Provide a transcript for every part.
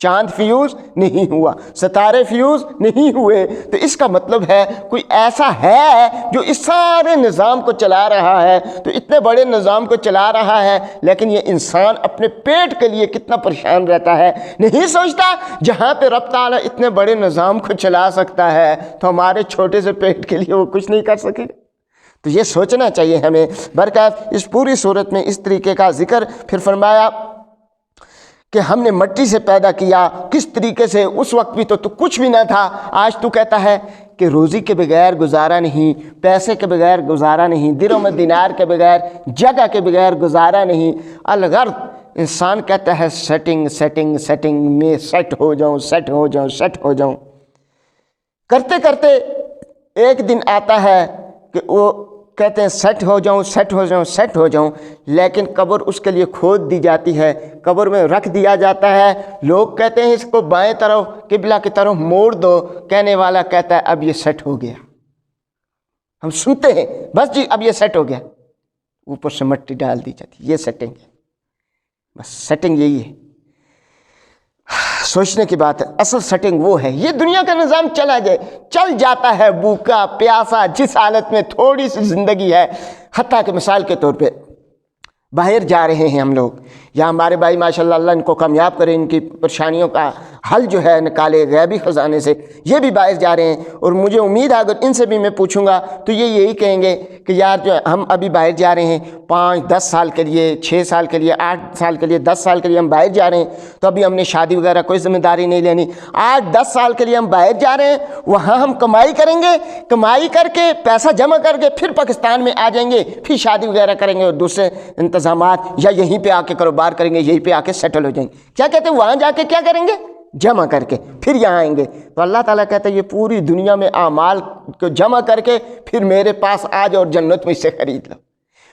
چاند فیوز نہیں ہوا، ستارے فیوز نہیں ہوئے، تو اس کا مطلب ہے کوئی ایسا ہے جو اس سارے نظام کو چلا رہا ہے، تو اتنے بڑے نظام کو چلا رہا ہے، لیکن یہ انسان اپنے پیٹ کے لیے کتنا پریشان رہتا ہے، نہیں سوچتا جہاں پہ رب تعالیٰ اتنے بڑے نظام کو چلا سکتا ہے تو ہمارے چھوٹے سے پیٹ کے لیے وہ کچھ نہیں کر سکے گا۔ تو یہ سوچنا چاہیے ہمیں۔ برکات اس پوری صورت میں اس طریقے کا ذکر پھر فرمایا کہ ہم نے مٹی سے پیدا کیا، کس طریقے سے، اس وقت بھی تو کچھ بھی نہ تھا، آج تو کہتا ہے کہ روزی کے بغیر گزارا نہیں، پیسے کے بغیر گزارا نہیں، درہم و دینار کے بغیر، جگہ کے بغیر گزارا نہیں۔ الغرض انسان کہتا ہے سیٹنگ میں سیٹ ہو جاؤں، کرتے کرتے ایک دن آتا ہے کہ وہ کہتے ہیں سیٹ ہو جاؤں، لیکن قبر اس کے لیے کھود دی جاتی ہے، قبر میں رکھ دیا جاتا ہے، لوگ کہتے ہیں اس کو بائیں طرف قبلہ کی طرف موڑ دو، کہنے والا کہتا ہے اب یہ سیٹ ہو گیا۔ ہم سنتے ہیں بس جی اب یہ سیٹ ہو گیا، اوپر سے مٹی ڈال دی جاتی، یہ سیٹنگ ہے، بس سیٹنگ یہی ہے۔ سوچنے کی بات ہے، اصل سیٹنگ وہ ہے، یہ دنیا کا نظام چل جاتا ہے بھوکا پیاسا، جس حالت میں تھوڑی سی زندگی ہے۔ حتیٰ کہ مثال کے طور پہ باہر جا رہے ہیں ہم لوگ، یا ہمارے بھائی ماشاءاللہ اللہ ان کو کامیاب کرے، ان کی پریشانیوں کا حل جو ہے نکالے غیبی خزانے سے، یہ بھی باہر جا رہے ہیں، اور مجھے امید ہے اگر ان سے بھی میں پوچھوں گا تو یہ یہی کہیں گے کہ یار جو ہم ابھی باہر جا رہے ہیں 5-10 سال کے لیے، 6 سال کے لیے، 8 سال کے لیے، 10 سال کے لیے ہم باہر جا رہے ہیں، تو ابھی ہم نے شادی وغیرہ کوئی ذمہ داری نہیں لینی، 8-10 سال کے لیے ہم باہر جا رہے ہیں، وہاں ہم کمائی کریں گے، کمائی کر کے پیسہ جمع کر کے پھر پاکستان میں آ جائیں گے، پھر شادی وغیرہ کریں گے اور دوسرے انتظامات، یا یہیں پہ آ کے کاروبار کریں گے، یہیں پہ آ کے سیٹل ہو جائیں گے۔ کیا کہتے ہیں وہاں جا کے کیا کریں گے؟ جمع کر کے پھر یہاں آئیں گے۔ تو اللہ تعالیٰ کہتا ہے یہ پوری دنیا میں اعمال کو جمع کر کے پھر میرے پاس آ جاؤ اور جنت مجھ سے خرید لو۔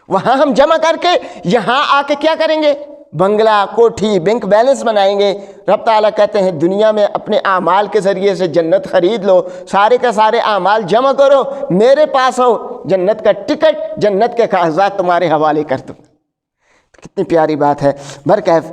وہاں ہم جمع کر کے یہاں آ کے کیا کریں گے؟ بنگلہ، کوٹھی، بینک بیلنس بنائیں گے۔ رب تعالیٰ کہتے ہیں دنیا میں اپنے اعمال کے ذریعے سے جنت خرید لو، سارے کا سارے اعمال جمع کرو، میرے پاس ہو، جنت کا ٹکٹ، جنت کے کاغذات تمہارے حوالے کر دوں۔ کتنی پیاری بات ہے۔ برکیف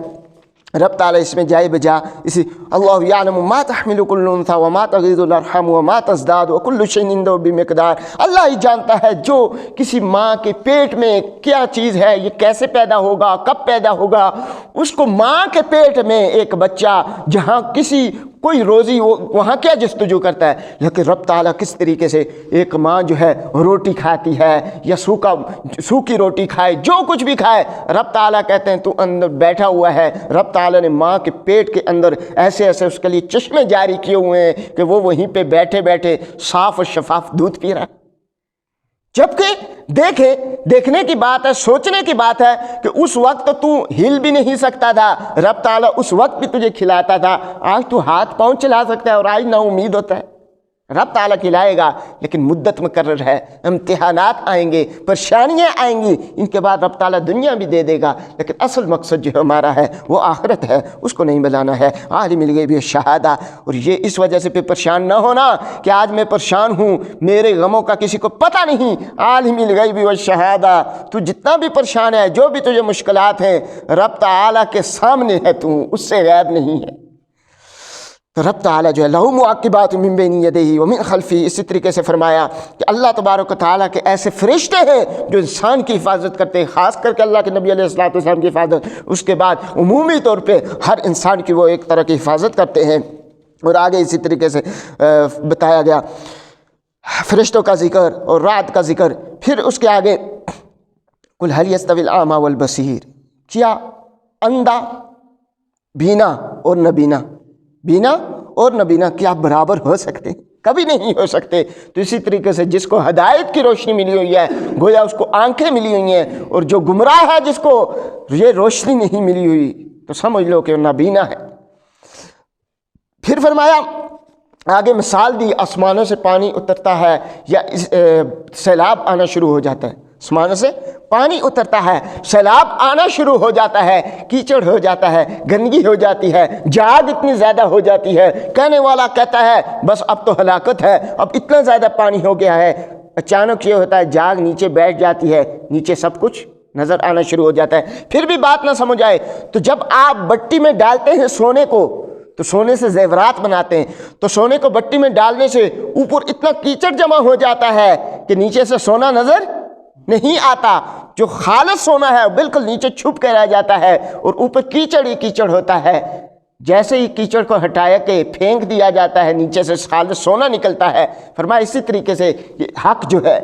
رب تعالیٰ اس میں جائے بجا اسی اللہ یعلم ما تحمل کل انثی وما تغیض الارحام وما تزداد وکل شیء عنده بمقدار۔ اللہ ہی جانتا ہے جو کسی ماں کے پیٹ میں کیا چیز ہے، یہ کیسے پیدا ہوگا، کب پیدا ہوگا۔ اس کو ماں کے پیٹ میں ایک بچہ جہاں کسی کوئی روزی وہاں کیا جستجو کرتا ہے، لیکن رب تعالیٰ کس طریقے سے ایک ماں جو ہے روٹی کھاتی ہے یا سوکھی روٹی کھائے، جو کچھ بھی کھائے، رب تعالیٰ کہتے ہیں تو اندر بیٹھا ہوا ہے۔ رب تعالیٰ نے ماں کے پیٹ کے اندر ایسے اس کے لیے چشمے جاری کیے ہوئے ہیں کہ وہ وہیں پہ بیٹھے بیٹھے صاف اور شفاف دودھ پی رہا ہے۔ جبکہ دیکھنے کی بات ہے، سوچنے کی بات ہے کہ اس وقت تو ہل بھی نہیں سکتا تھا، رب تعالیٰ اس وقت بھی تجھے کھلاتا تھا، آج تو ہاتھ پاؤں چلا سکتا ہے اور آج نا امید ہوتا ہے۔ رب تعالیٰ کھلائے گا لیکن مدت مقرر ہے، امتحانات آئیں گے، پریشانیاں آئیں گی، ان کے بعد رب تعالیٰ دنیا بھی دے دے گا، لیکن اصل مقصد جو ہمارا ہے وہ آخرت ہے، اس کو نہیں بلانا ہے۔ عالم الغیب والشہادہ، اور یہ اس وجہ سے پریشان نہ ہونا کہ آج میں پریشان ہوں، میرے غموں کا کسی کو پتہ نہیں۔ عالم الغیب والشہادہ، تو جتنا بھی پریشان ہے، جو بھی تجھے مشکلات ہیں، رب تعالیٰ کے سامنے ہے، تو اس سے غائب نہیں ہے۔ تو رب تعالیٰ جو ہے لہو معقبات من بین یدیہ ومن خلفہ، اسی طریقے سے فرمایا کہ اللہ تبارک و تعالیٰ کے ایسے فرشتے ہیں جو انسان کی حفاظت کرتے ہیں، خاص کر کے اللہ کے نبی علیہ السلام کی حفاظت، اس کے بعد عمومی طور پہ ہر انسان کی وہ ایک طرح کی حفاظت کرتے ہیں۔ اور آگے اسی طریقے سے بتایا گیا فرشتوں کا ذکر اور رات کا ذکر، پھر اس کے آگے قل هل يستوي الاعمى والبصیر، کیا اندھا بینا اور نبینا، بینا اور نبینا کیا برابر ہو سکتے ہیں؟ کبھی نہیں ہو سکتے۔ تو اسی طریقے سے جس کو ہدایت کی روشنی ملی ہوئی ہے گویا اس کو آنکھیں ملی ہوئی ہیں، اور جو گمراہ ہے جس کو یہ روشنی نہیں ملی ہوئی تو سمجھ لو کہ نابینا ہے۔ پھر فرمایا آگے مثال دی، آسمانوں سے پانی اترتا ہے یا سیلاب آنا شروع ہو جاتا ہے، آسمانوں سے پانی اترتا ہے، سیلاب آنا شروع ہو جاتا ہے، کیچڑ ہو جاتا ہے، گندگی ہو جاتی ہے، جاگ اتنی زیادہ ہو جاتی ہے، کہنے والا کہتا ہے بس اب تو ہلاکت ہے، اب اتنا زیادہ پانی ہو گیا ہے۔ اچانک یہ ہوتا ہے جاگ نیچے بیٹھ جاتی ہے، نیچے سب کچھ نظر آنا شروع ہو جاتا ہے۔ پھر بھی بات نہ سمجھ آئے تو جب آپ بٹی میں ڈالتے ہیں سونے کو تو سونے سے زیورات بناتے ہیں، تو سونے کو بٹی میں ڈالنے سے اوپر اتنا کیچڑ جمع ہو جاتا ہے کہ نیچے سے سونا نظر نہیں آتا۔ جو خالص سونا ہے بالکل نیچے چھپ کے رہ جاتا ہے اور اوپر کیچڑ ہی کیچڑ ہوتا ہے۔ جیسے ہی کیچڑ کو ہٹایا کہ پھینک دیا جاتا ہے نیچے سے خالص سونا نکلتا ہے۔ فرمایا اسی طریقے سے یہ حق جو ہے،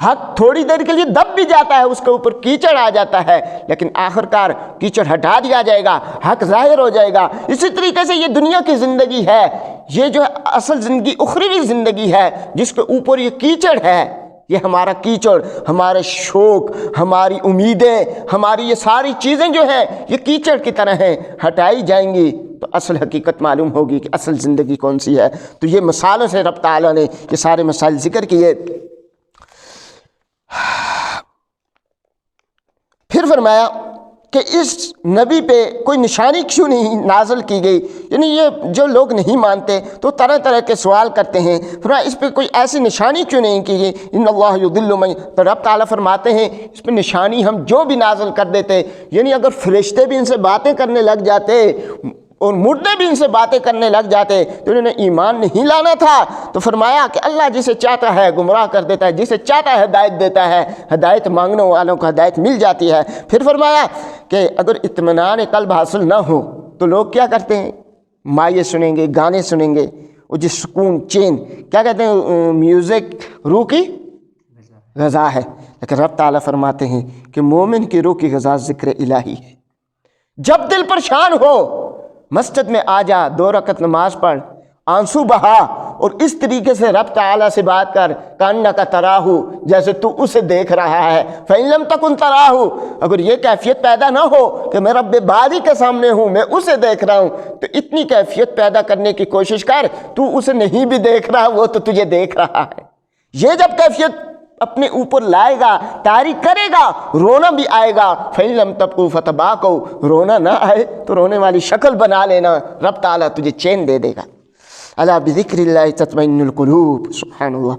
حق تھوڑی دیر کے لیے دب بھی جاتا ہے، اس کے اوپر کیچڑ آ جاتا ہے، لیکن آخر کار کیچڑ ہٹا دیا جائے گا، حق ظاہر ہو جائے گا۔ اسی طریقے سے یہ دنیا کی زندگی ہے، یہ جو اصل زندگی اخروی زندگی ہے جس کے اوپر یہ کیچڑ ہے، یہ ہمارا کیچڑ، ہمارے شوق، ہماری امیدیں، ہماری یہ ساری چیزیں جو ہیں یہ کیچڑ کی طرح ہیں، ہٹائی جائیں گی تو اصل حقیقت معلوم ہوگی کہ اصل زندگی کون سی ہے۔ تو یہ مثالوں سے رب تعالیٰ نے یہ سارے مسائل ذکر کیے۔ پھر فرمایا کہ اس نبی پہ کوئی نشانی کیوں نہیں نازل کی گئی، یعنی یہ جو لوگ نہیں مانتے تو طرح طرح کے سوال کرتے ہیں، فرمایا اس پہ کوئی ایسی نشانی کیوں نہیں کی گئی۔ ان اللہ یضل من، تو رب تعالیٰ فرماتے ہیں اس پہ نشانی ہم جو بھی نازل کر دیتے، یعنی اگر فرشتے بھی ان سے باتیں کرنے لگ جاتے اور مردے بھی ان سے باتیں کرنے لگ جاتے تو انہوں نے ایمان نہیں لانا تھا۔ تو فرمایا کہ اللہ جسے چاہتا ہے گمراہ کر دیتا ہے، جسے چاہتا ہے ہدایت دیتا ہے، ہدایت مانگنے والوں کو ہدایت مل جاتی ہے۔ پھر فرمایا کہ اگر اطمینان قلب حاصل نہ ہو تو لوگ کیا کرتے ہیں، مائع سنیں گے، گانے سنیں گے، وہ جو سکون، چین، کیا کہتے ہیں، میوزک روح کی غذا ہے۔ لیکن رب تعالیٰ فرماتے ہیں کہ مومن کی روح کی غذا ذکر الہی ہے۔ جب دل پریشان ہو مسجد میں آ جا، 2 رکعت نماز پڑھ، آنسو بہا اور اس طریقے سے رب تعالیٰ سے بات کر، کاننا تراہو، جیسے تو اسے دیکھ رہا ہے۔ فَإِن لَمْ تَكُنْ تَرَاهُ، اگر یہ کیفیت پیدا نہ ہو کہ میں رب باری کے سامنے ہوں، میں اسے دیکھ رہا ہوں، تو اتنی کیفیت پیدا کرنے کی کوشش کر، تو اسے نہیں بھی دیکھ رہا، وہ تو تجھے دیکھ رہا ہے۔ یہ جب کیفیت اپنے اوپر لائے گا، طاری کرے گا، رونا بھی آئے گا۔ فَإِن لَمْ تَبْكُوا فَتَبَاكَوْا، رونا نہ آئے تو رونے والی شکل بنا لینا، رب تعالیٰ تجھے چین دے دے گا۔ الا بذکر اللہ تطمئن القلوب، سبحان اللہ۔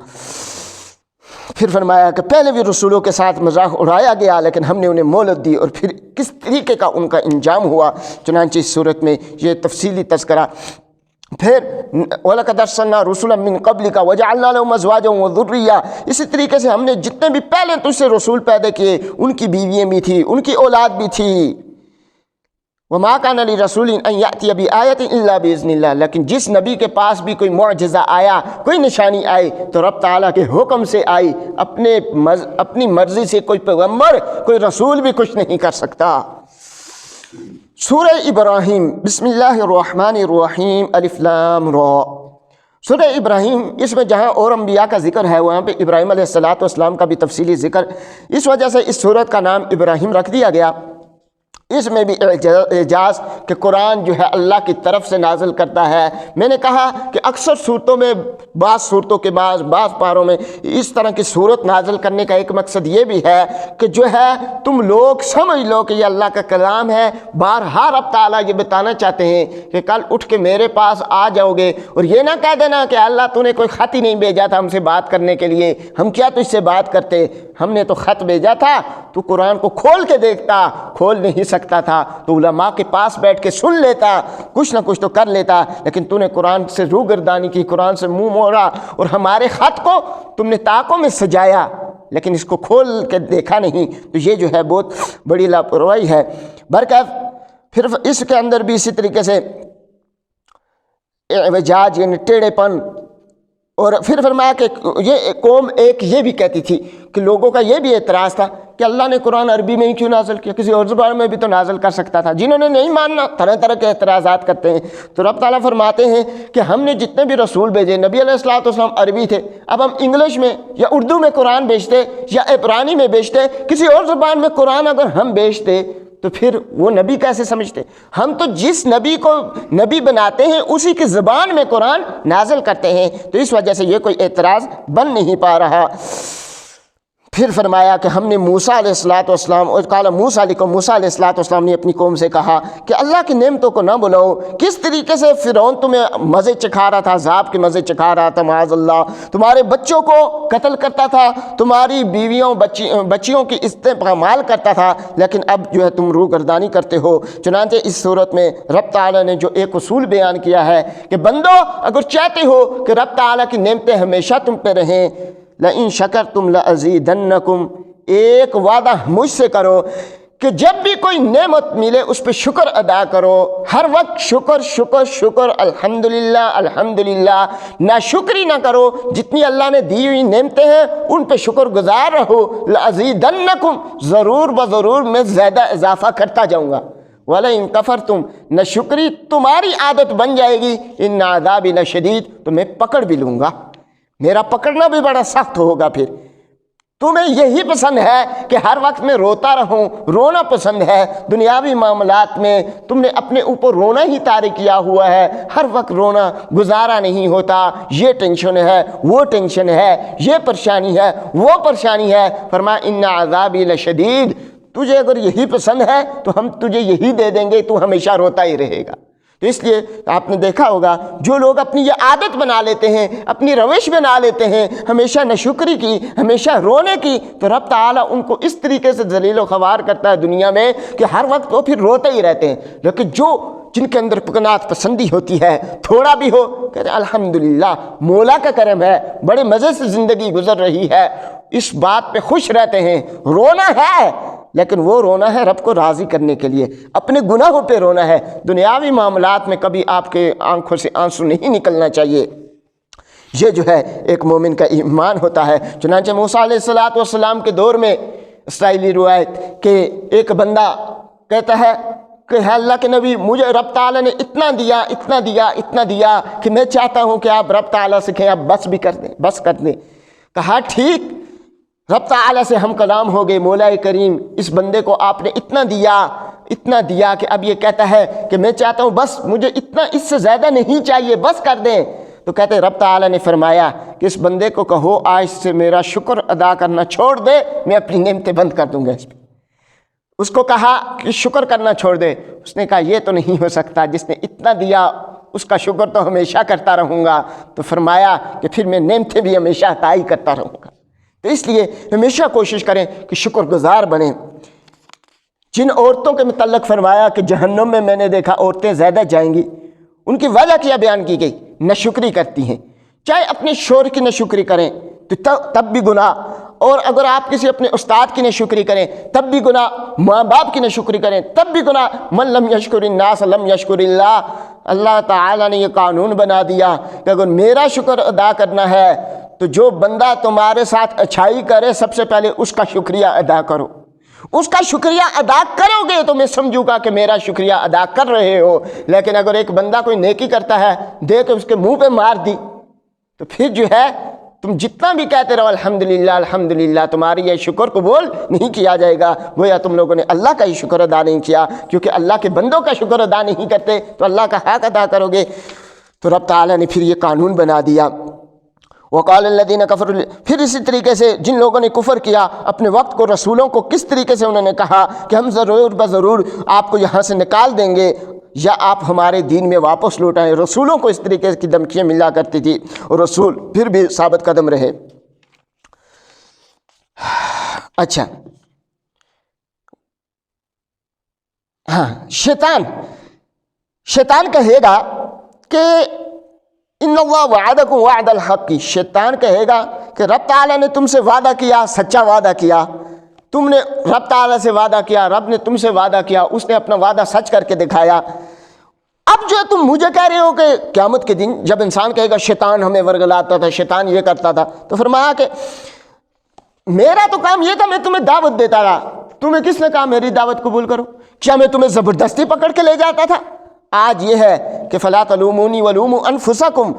پھر فرمایا کہ پہلے بھی رسولوں کے ساتھ مذاق اڑایا گیا لیکن ہم نے انہیں مہلت دی، اور پھر کس طریقے کا ان کا انجام ہوا، چنانچہ اس صورت میں یہ تفصیلی تذکرہ۔ پھر وَلَقَدْ أَرْسَلْنَا رُسُلًا مِّن قَبْلِكَ وَجَعَلْنَا لَهُمْ أَزْوَاجًا وَذُرِّيَّةً، اسی طریقے سے ہم نے جتنے بھی پہلے تجھ سے رسول پیدا کیے ان کی بیویاں بھی تھی، ان کی اولاد بھی تھی۔ وَمَا كَانَ لِرَسُولٍ أَن يَأْتِيَ بِآيَةٍ إِلَّا بِإِذْنِ اللَّهِ، لیکن جس نبی کے پاس بھی کوئی معجزہ آیا، کوئی نشانی آئی تو رب تعالیٰ کے حکم سے آئی، اپنی مرضی سے کوئی پیغمبر، کوئی رسول بھی کچھ نہیں کر سکتا۔ سورہ ابراہیم، بسم اللہ الرحمن الرحیم، الف لام را۔ سورہ ابراہیم، اس میں جہاں اور انبیاء کا ذکر ہے وہاں پہ ابراہیم علیہ السلام کا بھی تفصیلی ذکر، اس وجہ سے اس سورت کا نام ابراہیم رکھ دیا گیا۔ اس میں بھی اعجاز کہ قرآن جو ہے اللہ کی طرف سے نازل کرتا ہے۔ میں نے کہا کہ اکثر صورتوں میں، بعض صورتوں کے بعض پاروں میں اس طرح کی صورت نازل کرنے کا ایک مقصد یہ بھی ہے کہ جو ہے تم لوگ سمجھ لو کہ یہ اللہ کا کلام ہے۔ بارہا رب تعالیٰ یہ بتانا چاہتے ہیں کہ کل اٹھ کے میرے پاس آ جاؤ گے اور یہ نہ کہہ دینا کہ اللہ تو نے کوئی خط ہی نہیں بھیجا تھا ہم سے بات کرنے کے لیے، ہم کیا تجھ سے بات کرتے، ہم نے تو خط بھیجا تھا، تو قرآن کو کھول کے دیکھتا، کھول نہیں سکتا تھا تو علماء کے پاس بیٹھ کے سن لیتا، کچھ نہ کچھ تو کر لیتا، لیکن تو نے قرآن سے روگردانی کی، قرآن سے منہ موڑا اور ہمارے خط کو تم نے طاقوں میں سجایا لیکن اس کو کھول کے دیکھا نہیں، تو یہ جو ہے بہت بڑی لاپرواہی ہے۔ برکیف پھر اس کے اندر بھی اسی طریقے سے اعوجاج یعنی ٹیڑھے پن، اور پھر فرمایا کہ یہ قوم ایک یہ بھی کہتی تھی کہ لوگوں کا یہ بھی اعتراض تھا کہ اللہ نے قرآن عربی میں ہی کیوں نازل کیا، کسی اور زبان میں بھی تو نازل کر سکتا تھا۔ جنہوں نے نہیں ماننا طرح طرح کے اعتراضات کرتے ہیں، تو رب تعالیٰ فرماتے ہیں کہ ہم نے جتنے بھی رسول بھیجے، نبی علیہ السلام عربی تھے، اب ہم انگلش میں یا اردو میں قرآن بیچتے یا عبرانی میں بیچتے، کسی اور زبان میں قرآن اگر ہم بیچتے تو پھر وہ نبی کیسے سمجھتے؟ ہم تو جس نبی کو نبی بناتے ہیں اسی کی زبان میں قرآن نازل کرتے ہیں، تو اس وجہ سے یہ کوئی اعتراض بن نہیں پا رہا۔ پھر فرمایا کہ ہم نے موسیٰ علیہ السلام اور قال موسیٰ علیہ السلام نے اپنی قوم سے کہا کہ اللہ کی نعمتوں کو نہ بلاؤ۔ کس طریقے سے فرعون تمہیں مزے چکھا رہا تھا، عذاب کے مزے چکھا رہا تھا، معاذ اللہ، تمہارے بچوں کو قتل کرتا تھا، تمہاری بیویوں بچیوں کی استعمال کرتا تھا، لیکن اب جو ہے تم روگردانی کرتے ہو۔ چنانچہ اس صورت میں رب تعالیٰ نے جو ایک اصول بیان کیا ہے کہ بندو اگر چاہتے ہو کہ رب تعالیٰ کی نعمتیں ہمیشہ تم پہ رہیں، لَإِن شَكَرْتُمْ لَأَزِيدَنَّكُمْ، ایک وعدہ مجھ سے کرو کہ جب بھی کوئی نعمت ملے اس پہ شکر ادا کرو، ہر وقت شکر شکر شکر، الحمدللہ الحمدللہ، نہ شکری نہ کرو، جتنی اللہ نے دی ہوئی نعمتیں ہیں ان پہ شکر گزار رہو۔ لَأَزِيدَنَّكُمْ، ضرور بضرور میں زیادہ اضافہ کرتا جاؤں گا۔ وَلَئِن كَفَرْتُمْ، نہ شکری تمہاری عادت بن جائے گی، إِنَّ عَذَابِي لَشَدِيدٌ، تو میں پکڑ بھی لوں گا، میرا پکڑنا بھی بڑا سخت ہوگا۔ پھر تمہیں یہی پسند ہے کہ ہر وقت میں روتا رہوں، رونا پسند ہے، دنیاوی معاملات میں تم نے اپنے اوپر رونا ہی طاری کیا ہوا ہے، ہر وقت رونا گزارا نہیں ہوتا، یہ ٹینشن ہے، وہ ٹینشن ہے، یہ پریشانی ہے، وہ پریشانی ہے۔ فرمایا ان عذابی لشدید، تجھے اگر یہی پسند ہے تو ہم تجھے یہی دے دیں گے، تو ہمیشہ روتا ہی رہے گا۔ تو اس لیے آپ نے دیکھا ہوگا جو لوگ اپنی یہ عادت بنا لیتے ہیں، اپنی روش بنا لیتے ہیں ہمیشہ ناشکری کی، ہمیشہ رونے کی، تو رب تعالیٰ ان کو اس طریقے سے ذلیل و خوار کرتا ہے دنیا میں کہ ہر وقت وہ پھر روتے ہی رہتے ہیں۔ لیکن جن کے اندر قناعت پسندی ہوتی ہے، تھوڑا بھی ہو کہتے ہیں الحمدللہ مولا کا کرم ہے، بڑے مزے سے زندگی گزر رہی ہے، اس بات پہ خوش رہتے ہیں۔ رونا ہے لیکن وہ رونا ہے رب کو راضی کرنے کے لیے، اپنے گناہوں پہ رونا ہے، دنیاوی معاملات میں کبھی آپ کے آنکھوں سے آنسو نہیں نکلنا چاہیے۔ یہ جو ہے ایک مومن کا ایمان ہوتا ہے۔ چنانچہ موسیٰ علیہ السلام کے دور میں اسرائیلی روایت کہ ایک بندہ کہتا ہے کہ ہے اللہ کے نبی، مجھے رب تعالیٰ نے اتنا دیا اتنا دیا اتنا دیا کہ میں چاہتا ہوں کہ آپ رب تعالیٰ سے کہیں آپ بس بھی کر دیں، بس کر دیں۔ کہا ٹھیک، رب تعالیٰ سے ہم کلام ہو گئے، مولا کریم اس بندے کو آپ نے اتنا دیا کہ اب یہ کہتا ہے کہ میں چاہتا ہوں بس مجھے اتنا، اس سے زیادہ نہیں چاہیے، بس کر دیں۔ تو کہتے ہیں رب تعالیٰ نے فرمایا کہ اس بندے کو کہو آج سے میرا شکر ادا کرنا چھوڑ دے، میں اپنی نعمتیں بند کر دوں گا اس پہ۔ اس کو کہا کہ شکر کرنا چھوڑ دے، اس نے کہا یہ تو نہیں ہو سکتا، جس نے اتنا دیا اس کا شکر تو ہمیشہ کرتا رہوں گا۔ تو فرمایا کہ پھر میں نعمتیں بھی ہمیشہ عطا ہی کرتا رہوں گا۔ تو اس لیے ہمیشہ کوشش کریں کہ شکر گزار بنیں۔ جن عورتوں کے متعلق فرمایا کہ جہنم میں نے دیکھا عورتیں زیادہ جائیں گی، ان کی وجہ کیا بیان کی گئی؟ ناشکری کرتی ہیں، چاہے اپنے شوہر کی ناشکری کریں تو تب بھی گناہ، اور اگر آپ کسی اپنے استاد کی ناشکری کریں تب بھی گناہ، ماں باپ کی ناشکری کریں تب بھی گناہ۔ من لم یشکر الناس لم یشکر اللہ، اللہ تعالیٰ نے یہ قانون بنا دیا کہ اگر میرا شکر ادا کرنا ہے تو جو بندہ تمہارے ساتھ اچھائی کرے سب سے پہلے اس کا شکریہ ادا کرو۔ اس کا شکریہ ادا کرو گے تو میں سمجھوں گا کہ میرا شکریہ ادا کر رہے ہو۔ لیکن اگر ایک بندہ کوئی نیکی کرتا ہے دے کے اس کے منہ پہ مار دی تو پھر جو ہے تم جتنا بھی کہتے رہو الحمدللہ الحمدللہ، تمہاری یہ شکر قبول نہیں کیا جائے گا، گویا تم لوگوں نے اللہ کا ہی شکر ادا نہیں کیا، کیونکہ اللہ کے بندوں کا شکر ادا نہیں کرتے تو اللہ کا حق ادا کرو گے۔ تو رب تعالیٰ نے پھر یہ قانون بنا دیا۔ وقال الذین کفروا، پھر اسی طریقے سے جن لوگوں نے کفر کیا اپنے وقت کو، رسولوں کو کس طریقے سے انہوں نے کہا کہ ہم ضرور بضرور آپ کو یہاں سے نکال دیں گے یا آپ ہمارے دین میں واپس لوٹ آئیں۔ رسولوں کو اس طریقے کی دھمکیاں ملا کرتی تھی اور رسول پھر بھی ثابت قدم رہے۔ اچھا ہاں، شیطان کہے گا کہ ان اللہ وعدکم وعد الحق، شیطان کہے گا کہ رب تعالیٰ نے تم سے وعدہ کیا، سچا وعدہ کیا، تم نے رب تعالیٰ سے وعدہ کیا، رب نے تم سے وعدہ کیا، اس نے اپنا وعدہ سچ کر کے دکھایا۔ اب جو تم مجھے کہہ رہے ہو کہ قیامت کے دن جب انسان کہے گا شیطان ہمیں ورگلاتا تھا، شیطان یہ کرتا تھا، تو فرمایا کہ میرا تو کام یہ تھا میں تمہیں دعوت دیتا رہا، تمہیں کس نے کہا میری دعوت قبول کرو؟ کیا میں تمہیں زبردستی پکڑ کے لے جاتا تھا؟ آج یہ ہے کہ فلا تلومونی ولوموا انفسکم،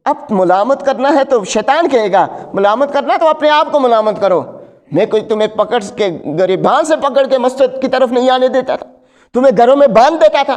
اب ملامت کرنا ہے تو شیطان کہے گا، ملامت کرنا تو اپنے آپ کو ملامت کرو، میں کوئی تمہیں پکڑ کے گریبان سے پکڑ کے مسجد کی طرف نہیں آنے دیتا تھا، تمہیں گھروں میں باندھ دیتا تھا،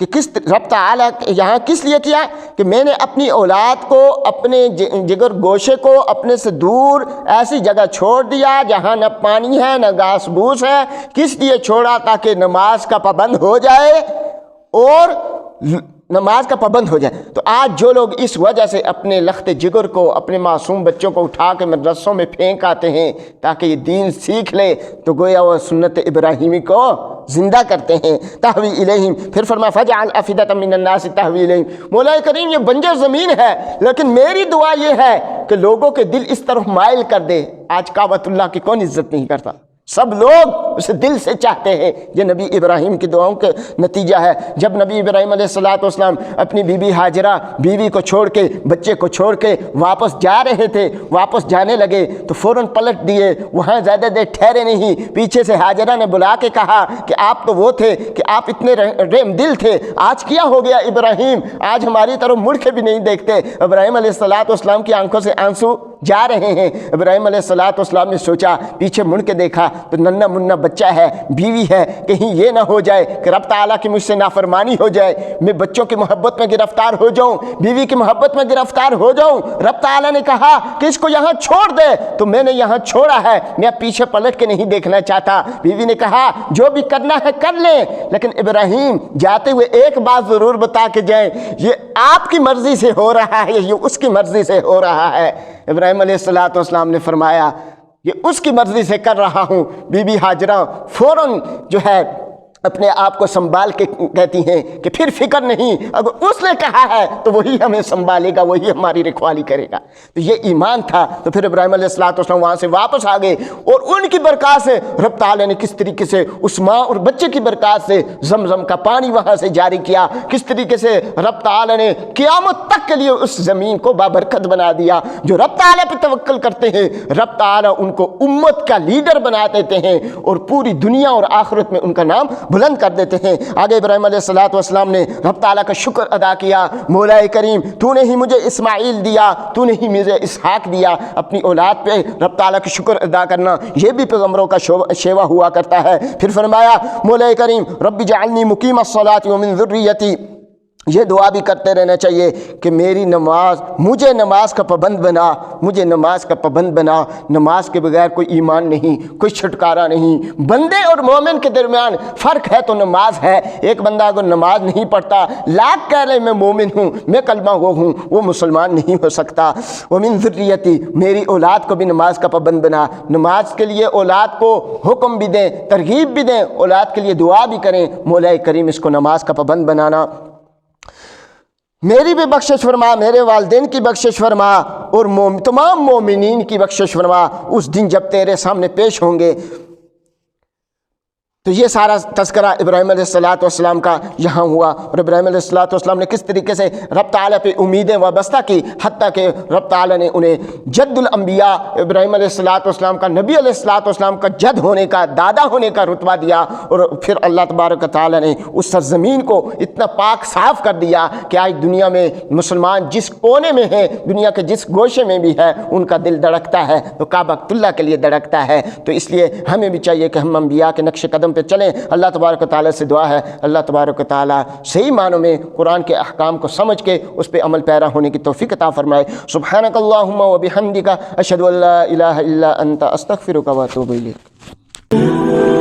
کہ کس رب تعالیٰ یہاں کس لیے کیا کہ میں نے اپنی اولاد کو اپنے جگر گوشے کو اپنے سے دور ایسی جگہ چھوڑ دیا جہاں نہ پانی ہے نہ گھاس بھوس ہے. کس لیے چھوڑا؟ تاکہ نماز کا پابند ہو جائے اور نماز کا پابند ہو جائے. تو آج جو لوگ اس وجہ سے اپنے لخت جگر کو اپنے معصوم بچوں کو اٹھا کے مدرسوں میں پھینک آتے ہیں تاکہ یہ دین سیکھ لے، تو گویا وہ سنت ابراہیمی کو زندہ کرتے ہیں. تہوی الیہم، پھر فرمایا فجعل افئدۃ من الناس تہوی الیہم. مولا کریم یہ بنجر زمین ہے، لیکن میری دعا یہ ہے کہ لوگوں کے دل اس طرف مائل کر دے. آج کعبۃ اللہ کی کون عزت نہیں کرتا؟ سب لوگ اسے دل سے چاہتے ہیں. یہ نبی ابراہیم کی دعاؤں کا نتیجہ ہے. جب نبی ابراہیم علیہ السلام اپنی بیوی ہاجرہ بیوی کو چھوڑ کے بچے کو چھوڑ کے واپس جا رہے تھے، واپس جانے لگے تو فوراً پلٹ دیے، وہاں زیادہ دیر ٹھہرے نہیں. پیچھے سے ہاجرہ نے بلا کے کہا کہ آپ تو وہ تھے کہ آپ اتنے رحم دل تھے، آج کیا ہو گیا ابراہیم؟ آج ہماری طرف مڑ کے بھی نہیں دیکھتے. ابراہیم علیہ السلام کی آنکھوں سے آنسو جا رہے ہیں. ابراہیم علیہ السلام نے سوچا، پیچھے مڑ کے دیکھا تو ننھا منہ بچہ ہے، بیوی ہے، کہیں یہ نہ ہو جائے کہ رب تعالیٰ کی مجھ سے نافرمانی ہو جائے، میں بچوں کی محبت میں گرفتار ہو جاؤں، بیوی کی محبت میں گرفتار ہو جاؤں. رب تعالیٰ نے کہا کہ اس کو یہاں چھوڑ دے، تو میں نے یہاں چھوڑا ہے، میں پیچھے پلٹ کے نہیں دیکھنا چاہتا. بیوی نے کہا جو بھی کرنا ہے کر لیں، لیکن ابراہیم جاتے ہوئے ایک بات ضرور بتا کے جائیں، یہ آپ کی مرضی سے ہو رہا ہے، یہ اس کی مرضی سے ہو رہا ہے. ابراہیم علیہ السلام نے فرمایا یہ اس کی مرضی سے کر رہا ہوں. بی بی ہاجرہ فوراً جو ہے اپنے آپ کو سنبھال کے کہتی ہیں کہ پھر فکر نہیں، اگر اس نے کہا ہے تو وہی ہمیں سنبھالے گا، وہی ہماری رکھوالی کرے گا. تو یہ ایمان تھا. تو پھر ابراہیم علیہ السلام وہاں سے واپس آ گئے اور ان کی برکات سے رب تعالیٰ نے کس طریقے سے اس ماں اور بچے کی برکات سے زمزم کا پانی وہاں سے جاری کیا، کس طریقے سے رب تعالیٰ نے قیامت تک کے لیے اس زمین کو بابرکت بنا دیا. جو رب تعالیٰ پہ توکل کرتے ہیں رب تعالیٰ ان کو امت کا لیڈر بنا دیتے ہیں اور پوری دنیا اور آخرت میں ان کا نام بلند کر دیتے ہیں. آگے ابراہیم علیہ السلام نے رب تعالیٰ کا شکر ادا کیا. مولا کریم تو نے ہی مجھے اسماعیل دیا، تو نے ہی مجھے اسحاق دیا. اپنی اولاد پہ رب تعالیٰ کا شکر ادا کرنا یہ بھی پیغمبروں کا شیوا ہوا کرتا ہے. پھر فرمایا مولا کریم رب جعلنی مقیم الصلاۃ ومن ذریتی، یہ دعا بھی کرتے رہنا چاہیے کہ میری نماز، مجھے نماز کا پابند بنا، مجھے نماز کا پابند بنا. نماز کے بغیر کوئی ایمان نہیں، کوئی چھٹکارا نہیں. بندے اور مومن کے درمیان فرق ہے تو نماز ہے. ایک بندہ اگر نماز نہیں پڑھتا، لاکھ کہہ لے میں مومن ہوں، میں کلمہ گو ہوں، وہ مسلمان نہیں ہو سکتا. ومن ذریتی، میری اولاد کو بھی نماز کا پابند بنا. نماز کے لیے اولاد کو حکم بھی دیں، ترغیب بھی دیں، اولاد کے لیے دعا بھی کریں. مولا کریم اس کو نماز کا پابند بنانا. میری بھی بخشش فرما، میرے والدین کی بخشش فرما اور تمام مومنین کی بخشش فرما اس دن جب تیرے سامنے پیش ہوں گے. تو یہ سارا تذکرہ ابراہیم علیہ السلام کا یہاں ہوا. اور ابراہیم علیہ السلام نے کس طریقے سے رب تعالیٰ پہ امیدیں وابستہ کی، حتیٰ کہ رب تعالیٰ نے انہیں جد الانبیاء، ابراہیم علیہ السلام کا، نبی علیہ السلام کا جد ہونے کا، دادا ہونے کا رتبہ دیا. اور پھر اللہ تبارک و تعالیٰ نے اس سرزمین کو اتنا پاک صاف کر دیا کہ آج دنیا میں مسلمان جس کونے میں ہیں، دنیا کے جس گوشے میں بھی ہے، ان کا دل دھڑکتا ہے تو کعبہ اللہ کے لیے دھڑکتا ہے. تو اس لیے ہمیں بھی چاہیے کہ ہم انبیاء کے نقش قدم پہ چلیں. اللہ تبارک و تعالیٰ سے دعا ہے اللہ تبارک و تعالیٰ صحیح معنوں میں قرآن کے احکام کو سمجھ کے اس پہ عمل پیرا ہونے کی توفیق عطا فرمائے. سبحانک اللہم و بحمدک اشہد ان لا الہ الا انت استغفرک و اتوب الیک.